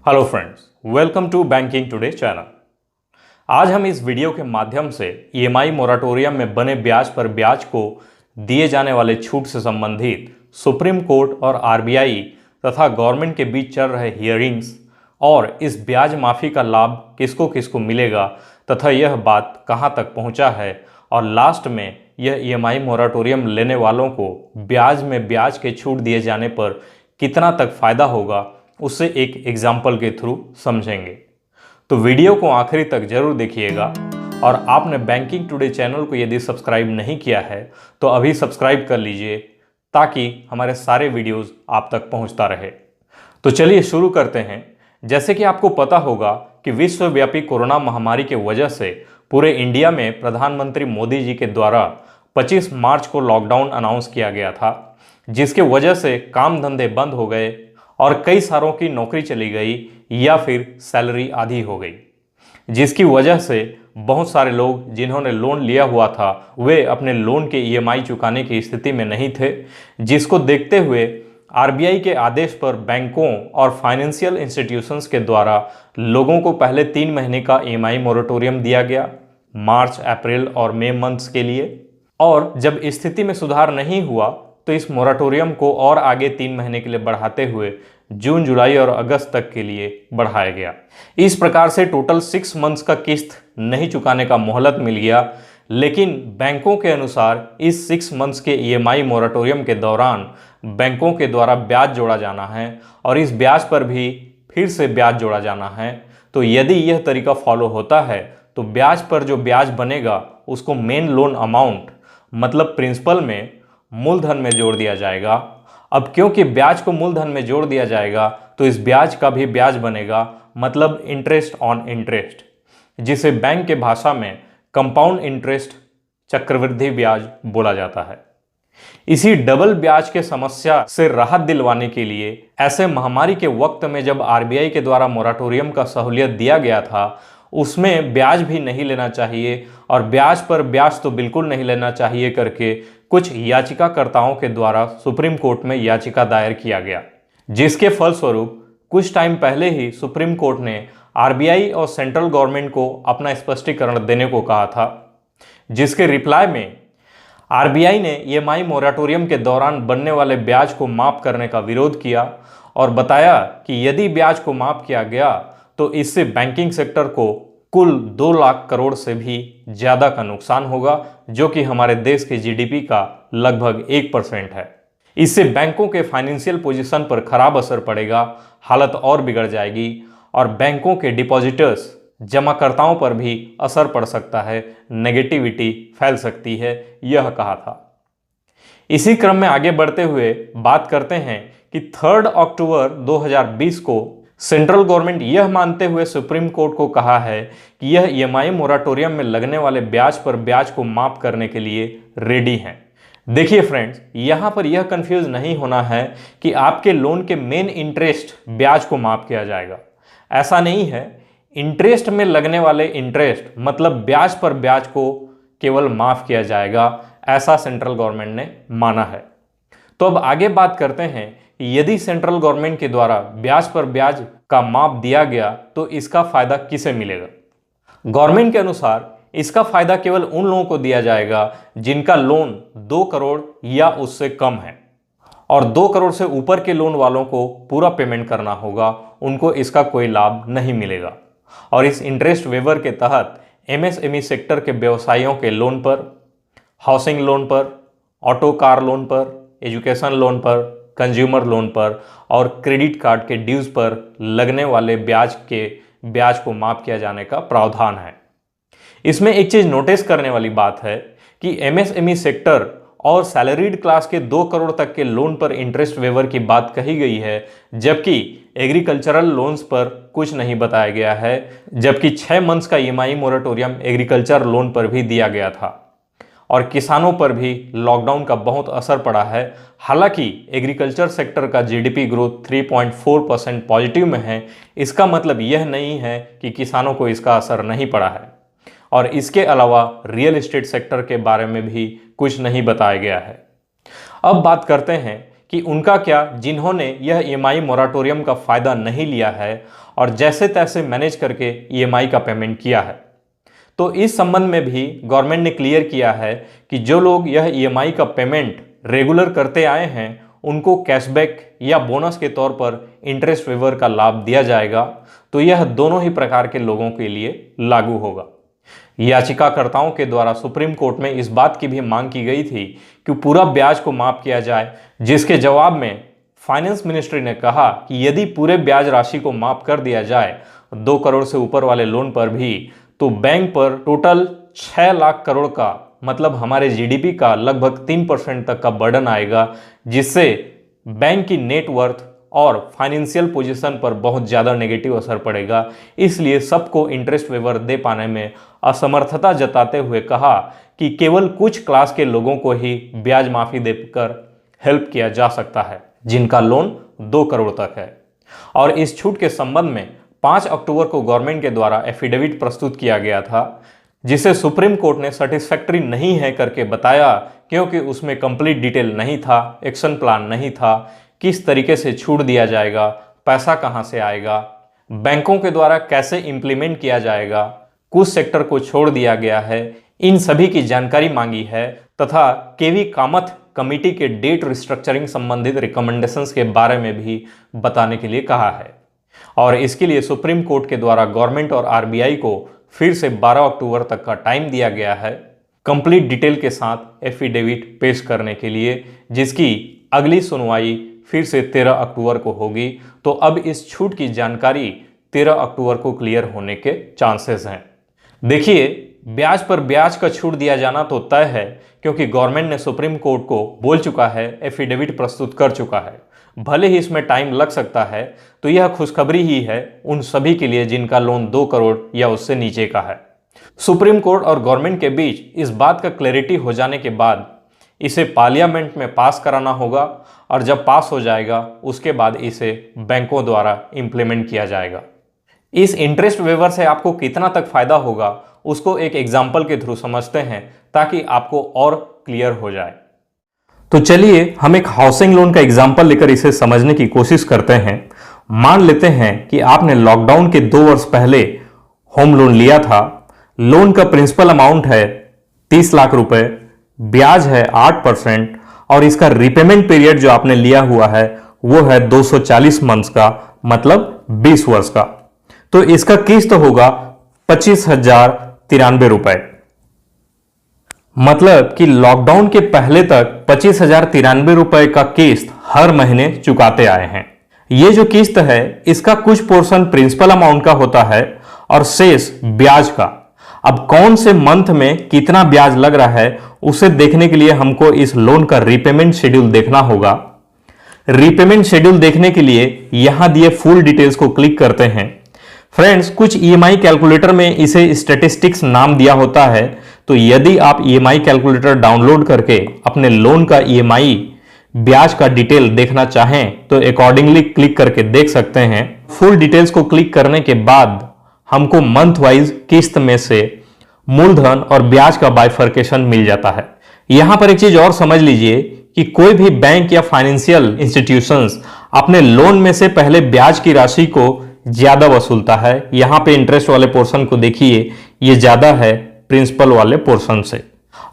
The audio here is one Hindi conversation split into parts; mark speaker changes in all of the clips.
Speaker 1: Hello friends, welcome to banking today channel. आज हम इस वीडियो के माध्यम से ईएमआई मोराटोरियम में बने ब्याज पर ब्याज को दिए जाने वाले छूट से संबंधित सुप्रीम कोर्ट और आरबीआई तथा गवर्नमेंट के बीच चल रहे हियरिंग्स और इस ब्याज माफ़ी का लाभ किसको किसको मिलेगा तथा यह बात कहां तक पहुंचा है और लास्ट में यह ईएमआई मोराटोरियम लेने वालों को ब्याज में ब्याज के छूट दिए जाने पर कितना तक फ़ायदा होगा, उससे एक एग्जाम्पल के थ्रू समझेंगे। तो वीडियो को आखिरी तक जरूर देखिएगा और आपने बैंकिंग टुडे चैनल को यदि सब्सक्राइब नहीं किया है तो अभी सब्सक्राइब कर लीजिए ताकि हमारे सारे वीडियोस आप तक पहुंचता रहे। तो चलिए शुरू करते हैं। जैसे कि आपको पता होगा कि विश्वव्यापी कोरोना महामारी के वजह से पूरे इंडिया में प्रधानमंत्री मोदी जी के द्वारा 25 मार्च को लॉकडाउन अनाउंस किया गया था, जिसके वजह से काम धंधे बंद हो गए और कई सारों की नौकरी चली गई या फिर सैलरी आधी हो गई, जिसकी वजह से बहुत सारे लोग जिन्होंने लोन लिया हुआ था वे अपने लोन के ईएमआई चुकाने की स्थिति में नहीं थे, जिसको देखते हुए आरबीआई के आदेश पर बैंकों और फाइनेंशियल इंस्टीट्यूशंस के द्वारा लोगों को पहले 3 महीने का ईएमआई मोरेटोरियम दिया गया, मार्च, अप्रैल और मई मंथ्स के लिए। और जब स्थिति में सुधार नहीं हुआ तो इस मोराटोरियम को और आगे 3 महीने के लिए बढ़ाते हुए जून, जुलाई और अगस्त तक के लिए बढ़ाया गया। इस प्रकार से टोटल 6 मंथ्स का किस्त नहीं चुकाने का मोहलत मिल गया। लेकिन बैंकों के अनुसार इस 6 मंथ्स के ईएमआई मोराटोरियम के दौरान बैंकों के द्वारा ब्याज जोड़ा जाना है और इस ब्याज पर भी फिर से ब्याज जोड़ा जाना है। तो यदि यह तरीका फॉलो होता है तो ब्याज पर जो ब्याज बनेगा उसको मेन लोन अमाउंट मतलब प्रिंसिपल में मूलधन में जोड़ दिया जाएगा। अब क्योंकि ब्याज को मूलधन में जोड़ दिया जाएगा तो इस ब्याज का भी ब्याज बनेगा, मतलब इंटरेस्ट ऑन इंटरेस्ट, जिसे बैंक के भाषा में कंपाउंड इंटरेस्ट चक्रवृद्धि ब्याज बोला जाता है। इसी डबल ब्याज के समस्या से राहत दिलवाने के लिए ऐसे महामारी के वक्त में जब आरबीआई के द्वारा मोराटोरियम का सहूलियत दिया गया था उसमें ब्याज भी नहीं लेना चाहिए और ब्याज पर ब्याज तो बिल्कुल नहीं लेना चाहिए करके कुछ याचिकाकर्ताओं के द्वारा सुप्रीम कोर्ट में याचिका दायर किया गया, जिसके फलस्वरूप कुछ टाइम पहले ही सुप्रीम कोर्ट ने आरबीआई और सेंट्रल गवर्नमेंट को अपना स्पष्टीकरण देने को कहा था, जिसके रिप्लाई में आरबीआई ने ईएमआई मोराटोरियम के दौरान बनने वाले ब्याज को माफ करने का विरोध किया और बताया कि यदि ब्याज को माफ किया गया तो इससे बैंकिंग सेक्टर को कुल 2 लाख करोड़ से भी ज़्यादा का नुकसान होगा, जो कि हमारे देश के जीडीपी का लगभग 1% है। इससे बैंकों के फाइनेंशियल पोजीशन पर खराब असर पड़ेगा, हालत और बिगड़ जाएगी और बैंकों के डिपॉजिटर्स जमाकर्ताओं पर भी असर पड़ सकता है, नेगेटिविटी फैल सकती है, यह कहा था। इसी क्रम में आगे बढ़ते हुए बात करते हैं कि 3 अक्टूबर 2020 को सेंट्रल गवर्नमेंट यह मानते हुए सुप्रीम कोर्ट को कहा है कि यह ईएमआई मोराटोरियम में लगने वाले ब्याज पर ब्याज को माफ करने के लिए रेडी हैं। देखिए फ्रेंड्स, यहाँ पर यह कंफ्यूज नहीं होना है कि आपके लोन के मेन इंटरेस्ट ब्याज को माफ किया जाएगा, ऐसा नहीं है। इंटरेस्ट में लगने वाले इंटरेस्ट मतलब ब्याज पर ब्याज को केवल माफ किया जाएगा, ऐसा सेंट्रल गवर्नमेंट ने माना है। तो अब आगे बात करते हैं, यदि सेंट्रल गवर्नमेंट के द्वारा ब्याज पर ब्याज का माफ दिया गया तो इसका फायदा किसे मिलेगा। गवर्नमेंट के अनुसार इसका फायदा केवल उन लोगों को दिया जाएगा जिनका लोन 2 करोड़ या उससे कम है और 2 करोड़ से ऊपर के लोन वालों को पूरा पेमेंट करना होगा, उनको इसका कोई लाभ नहीं मिलेगा। और इस इंटरेस्ट वेवर के तहत एमएसएमई सेक्टर के व्यवसायियों के लोन पर, हाउसिंग लोन पर, ऑटो कार लोन पर, एजुकेशन लोन पर, कंज्यूमर लोन पर और क्रेडिट कार्ड के ड्यूज पर लगने वाले ब्याज को माफ किया जाने का प्रावधान है। इसमें एक चीज नोटिस करने वाली बात है कि एमएसएमई सेक्टर और सैलरीड क्लास के 2 करोड़ तक के लोन पर इंटरेस्ट वेवर की बात कही गई है, जबकि एग्रीकल्चरल लोन्स पर कुछ नहीं बताया गया है, जबकि 6 मंथ्स का ईएमआई मोरेटोरियम एग्रीकल्चर लोन पर भी दिया गया था और किसानों पर भी लॉकडाउन का बहुत असर पड़ा है। हालांकि एग्रीकल्चर सेक्टर का जीडीपी ग्रोथ 3.4% पॉजिटिव में है, इसका मतलब यह नहीं है कि किसानों को इसका असर नहीं पड़ा है। और इसके अलावा रियल एस्टेट सेक्टर के बारे में भी कुछ नहीं बताया गया है। अब बात करते हैं कि उनका क्या, जिन्होंने यह ईएमआई मोराटोरियम का फ़ायदा नहीं लिया है और जैसे तैसे मैनेज करके ईएमआई का पेमेंट किया है। तो इस संबंध में भी गवर्नमेंट ने क्लियर किया है कि जो लोग यह ईएमआई का पेमेंट रेगुलर करते आए हैं उनको कैशबैक या बोनस के तौर पर इंटरेस्ट वेवर का लाभ दिया जाएगा। तो यह दोनों ही प्रकार के लोगों के लिए लागू होगा। याचिकाकर्ताओं के द्वारा सुप्रीम कोर्ट में इस बात की भी मांग की गई थी कि पूरा ब्याज को माफ किया जाए, जिसके जवाब में फाइनेंस मिनिस्ट्री ने कहा कि यदि पूरे ब्याज राशि को माफ कर दिया जाए 2 करोड़ से ऊपर वाले लोन पर भी, तो बैंक पर टोटल 6 लाख करोड़ का, मतलब हमारे जीडीपी का लगभग 3% तक का बर्डन आएगा, जिससे बैंक की नेटवर्थ और फाइनेंशियल पोजीशन पर बहुत ज़्यादा नेगेटिव असर पड़ेगा। इसलिए सबको इंटरेस्ट वेवर दे पाने में असमर्थता जताते हुए कहा कि केवल कुछ क्लास के लोगों को ही ब्याज माफ़ी देकर हेल्प किया जा सकता है, जिनका लोन 2 करोड़ तक है। और इस छूट के संबंध में 5 अक्टूबर को गवर्नमेंट के द्वारा एफिडेविट प्रस्तुत किया गया था, जिसे सुप्रीम कोर्ट ने सेटिस्फैक्टरी नहीं है करके बताया, क्योंकि उसमें कंप्लीट डिटेल नहीं था, एक्शन प्लान नहीं था, किस तरीके से छूट दिया जाएगा, पैसा कहां से आएगा, बैंकों के द्वारा कैसे इंप्लीमेंट किया जाएगा, कुछ सेक्टर को छोड़ दिया गया है, इन सभी की जानकारी मांगी है तथा केवी कामथ कमेटी के डेट रिस्ट्रक्चरिंग संबंधित रिकमेंडेशंस के बारे में भी बताने के लिए कहा है। और इसके लिए सुप्रीम कोर्ट के द्वारा गवर्नमेंट और आरबीआई को फिर से 12 अक्टूबर तक का टाइम दिया गया है कंप्लीट डिटेल के साथ एफिडेविट पेश करने के लिए, जिसकी अगली सुनवाई फिर से 13 अक्टूबर को होगी। तो अब इस छूट की जानकारी 13 अक्टूबर को क्लियर होने के चांसेस हैं। देखिए, ब्याज पर ब्याज का छूट दिया जाना तो तय है, क्योंकि गवर्नमेंट ने सुप्रीम कोर्ट को बोल चुका है, एफिडेविट प्रस्तुत कर चुका है। भले ही इसमें टाइम लग सकता है, तो यह खुशखबरी ही है उन सभी के लिए जिनका लोन 2 करोड़ या उससे नीचे का है। सुप्रीम कोर्ट और गवर्नमेंट के बीच इस बात का क्लैरिटी हो जाने के बाद इसे पार्लियामेंट में पास कराना होगा, और जब पास हो जाएगा उसके बाद इसे बैंकों द्वारा इम्प्लीमेंट किया जाएगा। इस इंटरेस्ट वेवर से आपको कितना तक फायदा होगा उसको एक एग्जाम्पल के थ्रू समझते हैं, ताकि आपको और क्लियर हो जाए। तो चलिए हम एक हाउसिंग लोन का एग्जाम्पल लेकर इसे समझने की कोशिश करते हैं। मान लेते हैं कि आपने लॉकडाउन के 2 वर्ष पहले होम लोन लिया था। लोन का प्रिंसिपल अमाउंट है 30 लाख रुपए, ब्याज है 8% और इसका रिपेमेंट पीरियड जो आपने लिया हुआ है वो है 240 मंथ्स का, मतलब 20 वर्ष का। तो इसका किस्त होगा 25,093 रुपए। मतलब कि लॉकडाउन के पहले तक 25,093 रुपए का किस्त हर महीने चुकाते आए हैं। ये जो किस्त है इसका कुछ पोर्शन प्रिंसिपल अमाउंट का होता है और शेष ब्याज का। अब कौन से मंथ में कितना ब्याज लग रहा है उसे देखने के लिए हमको इस लोन का रीपेमेंट शेड्यूल देखना होगा। रीपेमेंट शेड्यूल देखने के लिए यहां दिए फुल डिटेल्स को क्लिक करते हैं। फ्रेंड्स, कुछ ईएमआई कैलकुलेटर में इसे स्टैटिस्टिक्स नाम दिया होता है, तो यदि आप ईएमआई कैलकुलेटर डाउनलोड करके अपने लोन का ईएमआई ब्याज का डिटेल देखना चाहें तो अकॉर्डिंगली क्लिक करके देख सकते हैं। फुल डिटेल्स को क्लिक करने के बाद हमको मंथ वाइज किस्त में से मूलधन और ब्याज का बाइफर्केशन मिल जाता है। यहां पर एक चीज और समझ लीजिए कि कोई भी बैंक या फाइनेंशियल इंस्टीट्यूशंस अपने लोन में से पहले ब्याज की राशि को ज्यादा वसूलता है। यहां पे इंटरेस्ट वाले पोर्शन को देखिए, ये ज्यादा है प्रिंसिपल वाले पोर्शन से,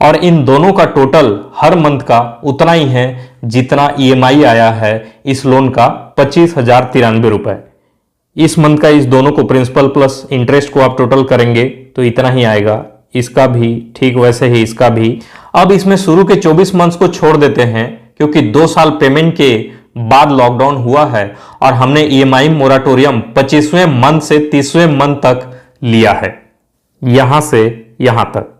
Speaker 1: और इन दोनों का टोटल हर मंथ का उतना ही है जितना ईएमआई आया है इस लोन का 25,093 रुपए। इस मंथ का इस दोनों को प्रिंसिपल प्लस इंटरेस्ट को आप टोटल करेंगे तो इतना ही आएगा। इसका भी ठीक वैसे ही इसका भी। अब इसमें शुरू के 24 मंथ्स को छोड़ देते हैं, क्योंकि 2 साल पेमेंट के बाद लॉकडाउन हुआ है और हमने ईएमआई मोराटोरियम 25वें मंथ से 30वें मंथ तक लिया है, यहां से यहां तक।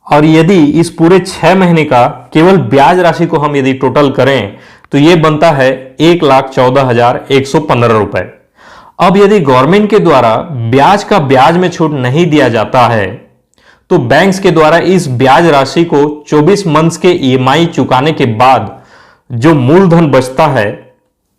Speaker 1: और यदि इस पूरे 6 महीने का केवल ब्याज राशि को हम यदि टोटल करें तो यह बनता है 1,14,115 रुपए। अब यदि गवर्नमेंट के द्वारा ब्याज का ब्याज में छूट नहीं दिया जाता है तो बैंक्स के द्वारा इस ब्याज राशि को 24 मंथ्स के ईएमआई चुकाने के बाद जो मूलधन बचता है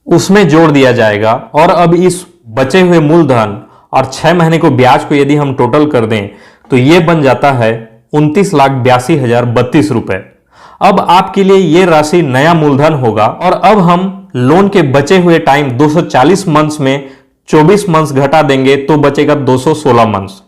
Speaker 1: उसमें जोड़ दिया जाएगा। और अब इस बचे हुए मूलधन और 6 महीने को ब्याज को यदि हम टोटल कर दें तो यह बन जाता है 29,82,032 रुपए। अब आपके लिए यह राशि नया मूलधन होगा और अब हम लोन के बचे हुए टाइम 240 मंथ्स में 24 मंथ्स घटा देंगे तो बचेगा 216 मंथ्स।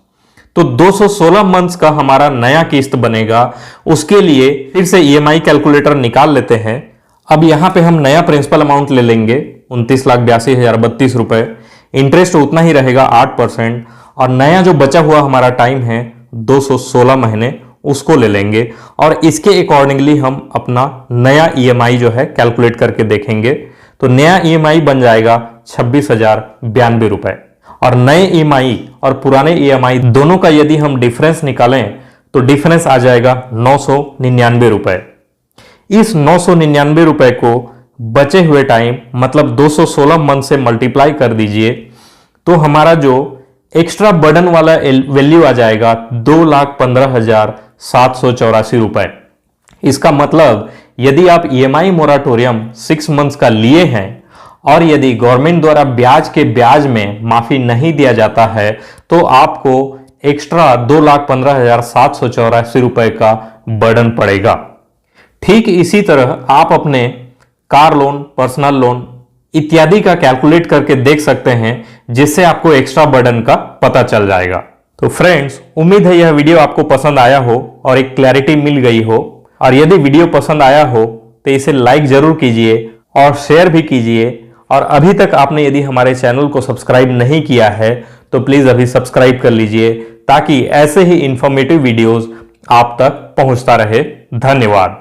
Speaker 1: तो 216 मंथ्स का हमारा नया किस्त बनेगा। उसके लिए फिर से ईएमआई कैलकुलेटर निकाल लेते हैं। अब यहां पे हम नया प्रिंसिपल अमाउंट ले लेंगे 29,82,032 रुपए। इंटरेस्ट उतना ही रहेगा 8% और नया जो बचा हुआ हमारा टाइम है 216 महीने उसको ले लेंगे और इसके अकॉर्डिंगली हम अपना नया ईएमआई जो है कैलकुलेट करके देखेंगे। तो नया ईएमआई बन जाएगा 26,092 रुपए और नए ईएमआई और पुराने ईएमआई दोनों का यदि हम डिफरेंस निकालें तो डिफरेंस आ जाएगा 999 रुपए। इस 999 रुपए को बचे हुए टाइम मतलब 216 मंथ से मल्टीप्लाई कर दीजिए तो हमारा जो एक्स्ट्रा बर्डन वाला वैल्यू आ जाएगा 2,15,784 रुपए। इसका मतलब यदि आप ईएमआई मोराटोरियम 6 मंथ्स का लिए हैं और यदि गवर्नमेंट द्वारा ब्याज के ब्याज में माफी नहीं दिया जाता है तो आपको एक्स्ट्रा 2,15,784 रुपए का बर्डन पड़ेगा। ठीक इसी तरह आप अपने कार लोन, पर्सनल लोन इत्यादि का कैलकुलेट करके देख सकते हैं जिससे आपको एक्स्ट्रा बर्डन का पता चल जाएगा। तो फ्रेंड्स, उम्मीद है यह वीडियो आपको पसंद आया हो और एक क्लैरिटी मिल गई हो। और यदि वीडियो पसंद आया हो तो इसे लाइक जरूर कीजिए और शेयर भी कीजिए। और अभी तक आपने यदि हमारे चैनल को सब्सक्राइब नहीं किया है तो प्लीज अभी सब्सक्राइब कर लीजिए ताकि ऐसे ही इंफॉर्मेटिव वीडियोस आप तक पहुंचता रहे। धन्यवाद।